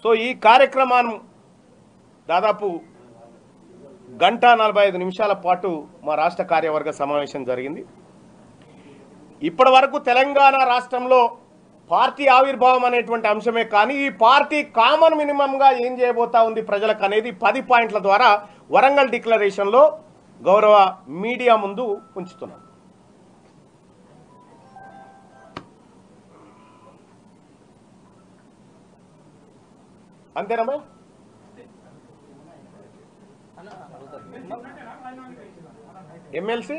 So ఈ కార్యక్రమాన్ని దాదాపు 1:45 పాటు మా రాష్ట్ర కార్యవర్గ సమావేశం జరిగింది. ఇప్పటివరకు తెలంగాణ రాష్ట్రంలో పార్టీ ఆవిర్భావం అనేటువంటి అంశమే కానీ ఈ పార్టీ కామన్ మినిమంగా ఏం చేయబోతా ఉంది ప్రజలకు అనేది 10 పాయింట్ల ద్వారా వరంగల్ డిక్లరేషన్లో గౌరవ మీడియా ముందు ఉంచుతున్నాం. అంతేనా? ఎమ్మెల్సీ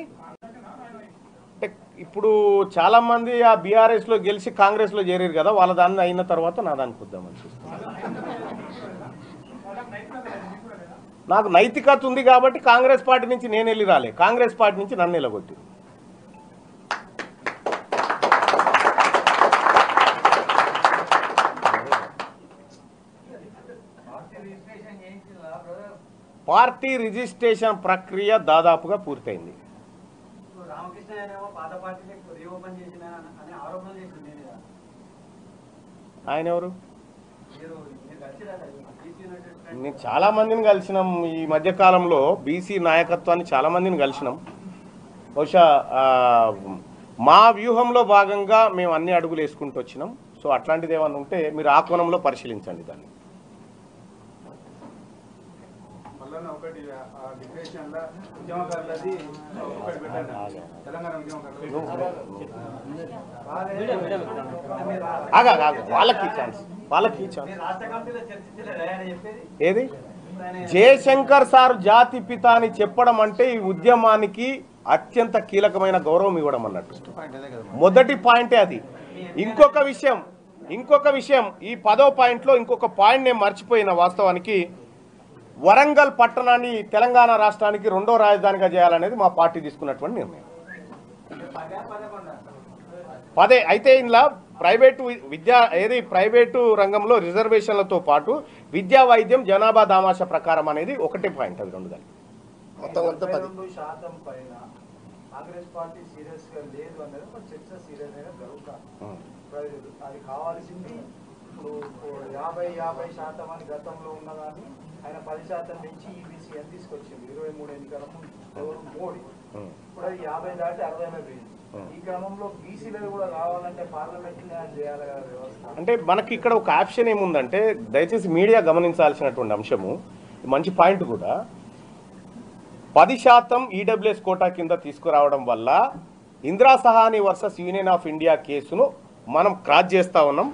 అంటే ఇప్పుడు చాలా మంది ఆ బీఆర్ఎస్ లో గెలిచి కాంగ్రెస్ లో చేరారు కదా, వాళ్ళ దాన్ని అయిన తర్వాత నా దానికి వద్దామని చూస్తాను. నాకు నైతికత ఉంది కాబట్టి కాంగ్రెస్ పార్టీ నుంచి నేను వెళ్ళి రాలే, కాంగ్రెస్ పార్టీ నుంచి నన్ను నిలగొట్టి. పార్టీ రిజిస్ట్రేషన్ ప్రక్రియ దాదాపుగా పూర్తయింది. ఆయన ఎవరు? నేను చాలా మందిని కలిసినాం ఈ మధ్యకాలంలో, బీసీ నాయకత్వాన్ని చాలా మందిని కలిసినాం. బహుశా మా వ్యూహంలో భాగంగా మేము అన్ని అడుగులు వేసుకుంటూ వచ్చినాం. సో అట్లాంటిది ఏమన్నా ఉంటే మీరు ఆ కోణంలో పరిశీలించండి దాన్ని. వాళ్ళకి ఛాన్స్ ఏది? జయశంకర్ సార్ జాతి పిత అని చెప్పడం అంటే ఈ ఉద్యమానికి అత్యంత కీలకమైన గౌరవం ఇవ్వడం అన్నట్టు. మొదటి పాయింటే అది. ఇంకొక విషయం ఈ 10వ పాయింట్లో ఇంకొక పాయింట్ నేను మర్చిపోయిన. వాస్తవానికి వరంగల్ పట్టణాన్ని తెలంగాణ రాష్ట్రానికి 2వ రాజధానిగా చేయాలనేది మా పార్టీ తీసుకున్నటువంటి నిర్ణయం. 10 అయితే ఇందులో ప్రైవేటు రంగంలో రిజర్వేషన్లతో పాటు విద్యా వైద్యం జనాభా దామాషా ప్రకారం అనేది ఒకటే పాయింట్. అది 2 కలిపి మొత్తం అంతా 10% పైన కాంగ్రెస్ పార్టీ సీరియస్ గా లేదు అనేది ఒక చర్చ సీరియస్ గా జరుగుతుంది. అది కావాల్సింది ఇప్పుడు 50% అని గతంలో ఉన్నదాన్ని ఆయన 10% నుంచి ఈబీసీ అని తీసుకొచ్చింది 23 ఎన్నికల ముందు మోడీ. ఇప్పుడు అది 50 దాటి 60 పోయింది. ఈ క్రమంలో బీసీలు కూడా కావాలంటే పార్లమెంట్ చేయాలి కదా వ్యవస్థ. అంటే మనకి ఇక్కడ ఒక ఆప్షన్ ఏముందంటే, దయచేసి మీడియా గమనించాల్సినటువంటి అంశము, మంచి పాయింట్ కూడా, 10% ఈడబ్ల్యూఎస్ కోటా కింద తీసుకురావడం వల్ల Indira Sawhney versus Union of India కేసును మనం క్రాస్ చేస్తూ ఉన్నాం.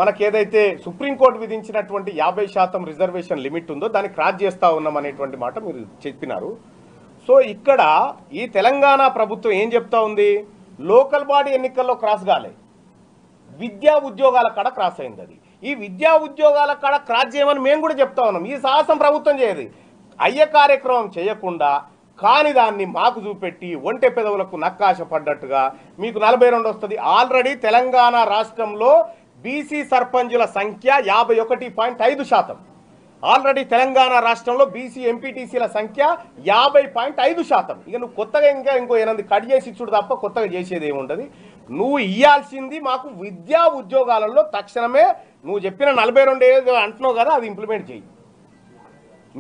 మనకేదైతే సుప్రీంకోర్టు విధించినటువంటి 50% రిజర్వేషన్ లిమిట్ ఉందో దాన్ని క్రాస్ చేస్తూ ఉన్నాం అనేటువంటి మాట మీరు చెప్పినారు. సో ఇక్కడ ఈ తెలంగాణ ప్రభుత్వం ఏం చెప్తా ఉంది? లోకల్ బాడీ ఎన్నికల్లో క్రాస్ కాలే, విద్యా ఉద్యోగాల కాడ క్రాస్ అయింది. అది ఈ విద్యా ఉద్యోగాల కాడ క్రాస్ చేయమని మేము కూడా చెప్తా ఉన్నాం. ఈ సాహసం ప్రభుత్వం చేయదు. అయ్యే కార్యక్రమం చేయకుండా కాని దాన్ని మాకు చూపెట్టి ఒంటె పెదవులకు నక్కాశ పడ్డట్టుగా మీకు 42 వస్తుంది. ఆల్రెడీ తెలంగాణ రాష్ట్రంలో బీసీ సర్పంచుల సంఖ్య 51.5%. ఆల్రెడీ తెలంగాణ రాష్ట్రంలో బీసీ ఎంపీటీసీల సంఖ్య 50.5%. ఇక నువ్వు కొత్తగా ఇంకో 8 కట్ చేసి ఇచ్చుడు తప్ప కొత్తగా చేసేది ఏముంటుంది. నువ్వు ఇయ్యాల్సింది మాకు విద్యా ఉద్యోగాలలో తక్షణమే నువ్వు చెప్పిన 42 అంటున్నావు కదా, అది ఇంప్లిమెంట్ చేయి.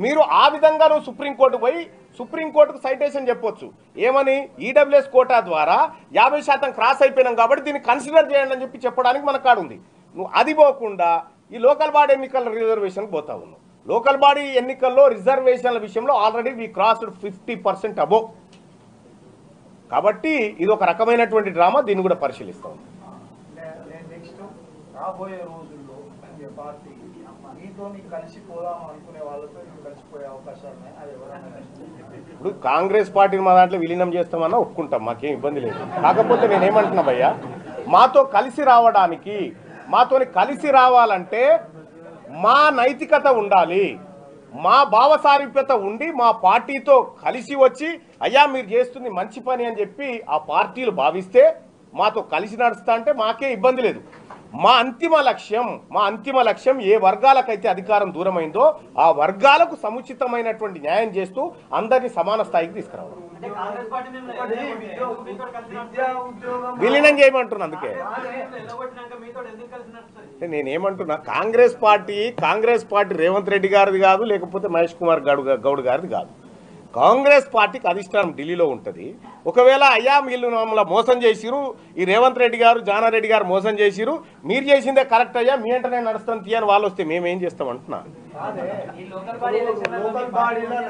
మీరు ఆ విధంగా నువ్వు సుప్రీంకోర్టు పోయి సుప్రీంకోర్టుకు సైటేషన్ చెప్పొచ్చు. ఏమని? ఈడబ్ల్యూఎస్ కోటా ద్వారా 50% క్రాస్ అయిపోయినాం కాబట్టి దీన్ని కన్సిడర్ చేయండి అని చెప్పడానికి మన కాడ ఉంది. నువ్వు అది పోకుండా ఈ లోకల్ బాడీ ఎన్నికల రిజర్వేషన్కి పోతా ఉన్నావు. లోకల్ బాడీ ఎన్నికల్లో రిజర్వేషన్ల విషయంలో ఆల్రెడీ వీ క్రాస్డ్ 50% అబోవ్. కాబట్టి ఇది ఒక రకమైనటువంటి డ్రామా. దీన్ని కూడా పరిశీలిస్తాం. రాబోయే రోజుల్లో పార్టీ మీతో కలిసిపోదాం అనుకునే వాళ్ళతో కలిసిపోయే అవకాశాలు ఇప్పుడు కాంగ్రెస్ పార్టీని మా దాంట్లో విలీనం చేస్తామన్నా ఒప్పుకుంటాం, మాకేం ఇబ్బంది లేదు. కాకపోతే నేనేమంటున్నా భయ్యా, మాతో కలిసి రావాలంటే మా నైతికత ఉండాలి, మా భావసారూప్యత ఉండి మా పార్టీతో కలిసి వచ్చి అయ్యా మీరు చేస్తుంది మంచి పని అని చెప్పి ఆ పార్టీలు భావిస్తే మాతో కలిసి నడుస్తా అంటే మాకే ఇబ్బంది లేదు. మా అంతిమ లక్ష్యం ఏ వర్గాలకైతే అధికారం దూరమైందో ఆ వర్గాలకు సముచితమైనటువంటి న్యాయం చేస్తూ అందరినీ సమాన స్థాయికి తీసుకురావడం. విలీనం చేయమంటున్నా. అందుకే నేనేమంటున్నా, కాంగ్రెస్ పార్టీ రేవంత్ రెడ్డి గారిది కాదు, లేకపోతే మహేష్ కుమార్ గౌడ్ గారిది కాదు. కాంగ్రెస్ పార్టీకి అధిష్టానం ఢిల్లీలో ఉంటుంది. ఒకవేళ అయ్యా వీళ్ళు మమ్మల్ని మోసం చేసిరు, ఈ రేవంత్ రెడ్డి గారు జానారెడ్డి గారు మోసం చేసిరు, మీరు చేసిందే కరెక్ట్ అయ్యా, మీ వెంటనే నడుస్తాను తీయని వాళ్ళు వస్తే మేమేం చేస్తాం అంటున్నా.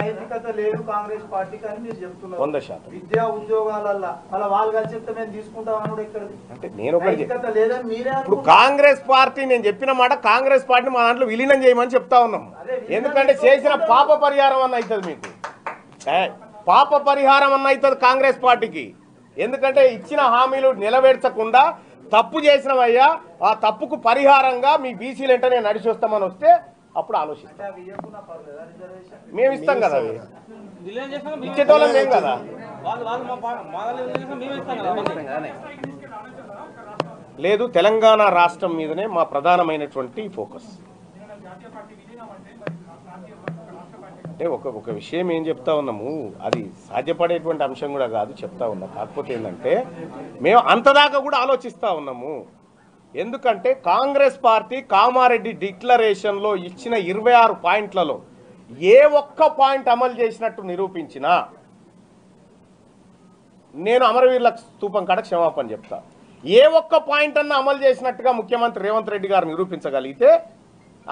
నైతికత లేదు కాంగ్రెస్ పార్టీకి అని మీరు చెప్తున్నారు. 100% విద్యా ఉద్యోగాలల్లో అలా వాళ్ళు కలిసి చెప్తే మేము తీసుకుంటామని ఇక్కడ అంటే నేను ఒకటి లేదని మీరే. ఇప్పుడు కాంగ్రెస్ పార్టీ, నేను చెప్పిన మాట, కాంగ్రెస్ పార్టీ మా దాంట్లో విలీనం చేయమని చెప్తా ఉన్నాం. ఎందుకంటే చేసిన పాప పరిహారం అన్న అవుతుంది, మీకు పాప పరిహారం అన్న అవుతుంది కాంగ్రెస్ పార్టీకి. ఎందుకంటే ఇచ్చిన హామీలు నెరవేర్చకుండా తప్పు చేసినవయ్యా, ఆ తప్పుకు పరిహారంగా మీ బీసీలు వెంటనే నడిచి వస్తామని వస్తే అప్పుడు ఆలోచిస్తాం. మేము ఇస్తాం కదా, అవి ఇచ్చేటోళ్ళం ఏం కదా. లేదు, తెలంగాణ రాష్ట్రం మీదనే మా ప్రధానమైనటువంటి ఫోకస్. అంటే ఒక విషయం ఏం చెప్తా ఉన్నాము, అది సాధ్యపడేటువంటి అంశం కూడా కాదు చెప్తా ఉన్నాం. కాకపోతే ఏంటంటే మేము అంతదాకా కూడా ఆలోచిస్తూ ఉన్నాము. ఎందుకంటే కాంగ్రెస్ పార్టీ కామారెడ్డి డిక్లరేషన్లో ఇచ్చిన 26 పాయింట్లలో ఏ ఒక్క పాయింట్ అమలు చేసినట్టు నిరూపించినా నేను అమరవీరుల స్తూపం కాడ క్షమాపణ చెప్తా. ఏ ఒక్క పాయింట్ అన్నా అమలు చేసినట్టుగా ముఖ్యమంత్రి రేవంత్ రెడ్డి గారు నిరూపించగలిగితే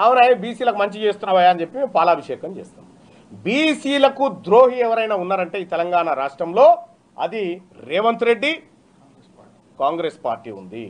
అవునాయ బీసీలకు మంచి చేస్తున్నావా అని చెప్పి మేము పాలాభిషేకం చేస్తాం. బీసీలకు ద్రోహి ఎవరైనా ఉన్నారంటే ఈ తెలంగాణ రాష్ట్రంలో అది రేవంత్ రెడ్డి, కాంగ్రెస్ పార్టీ ఉంది.